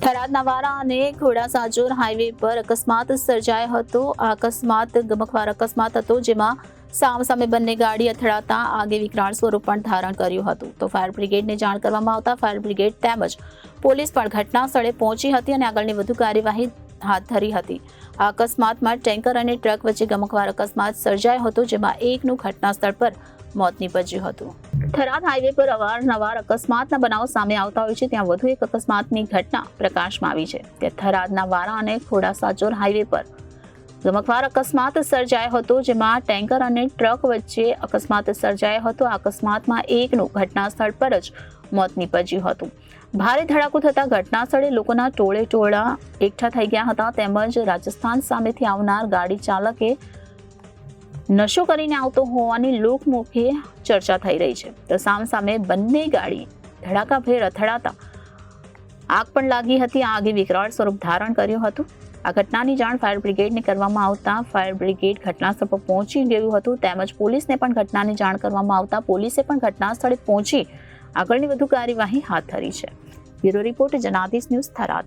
થરાદના વારા અને ઘોડાસાજોર હાઈવે પર અકસ્માત સર્જાયો હતો. આ અકસ્માત ગમખ્વાર અકસ્માત હતો, જેમાં સામસામે બંને ગાડી અથડાતા આગે વિકરાળ સ્વરૂપ પણ ધારણ કર્યું હતું. તો ફાયર બ્રિગેડને જાણ કરવામાં આવતા ફાયર બ્રિગેડ તેમજ પોલીસ પણ ઘટના સ્થળે પહોંચી હતી અને આગળની વધુ કાર્યવાહી હાથ ધરી હતી. આ અકસ્માતમાં ટેન્કર અને ટ્રક વચ્ચે ગમખ્વાર અકસ્માત સર્જાયો હતો, જેમાં એકનું ઘટના સ્થળ પર મોત નીપજ્યું હતું. થરાદ હાઈવે પર અવારનવાર અકસ્માતના બનાવો સામે આવતા હોય છે, ત્યાં વધુ એક અકસ્માતની ઘટના પ્રકાશમાં આવી છે. તે થરાદના વારા અને ઘોડાસાજોર હાઈવે પર ગમખ્વાર અકસ્માત સર્જાયો હતો, જેમાં ટેન્કર અને ટ્રક વચ્ચે અકસ્માત સર્જાયો હતો. આ અકસ્માતમાં એકનું ઘટના સ્થળ પર જ મોત નીપજ્યું હતું. ભારે ધડાકો થતા ઘટના સ્થળે લોકોના ટોળા એકઠા થઈ ગયા હતા. તેમજ રાજસ્થાન સામેથી આવનાર ગાડી ચાલકે નશો કરીને આવતો હોવાની લોકમુખે ચર્ચા થઈ રહી છે. તો સામસામે બંને ગાડી ધડાકાભેર અથડાતા આગ પણ લાગી હતી. આ આગે વિકરાળ સ્વરૂપ ધારણ કર્યું હતું. આ ઘટનાની જાણ ફાયર બ્રિગેડને કરવામાં આવતા ફાયર બ્રિગેડ ઘટનાસ્થળ પર પહોંચી ગયું હતું. તેમજ પોલીસને પણ ઘટનાની જાણ કરવામાં આવતા પોલીસે પણ ઘટના સ્થળે પહોંચી આગળની વધુ કાર્યવાહી હાથ ધરી છે. Bureau report Janadesh news, Tharad.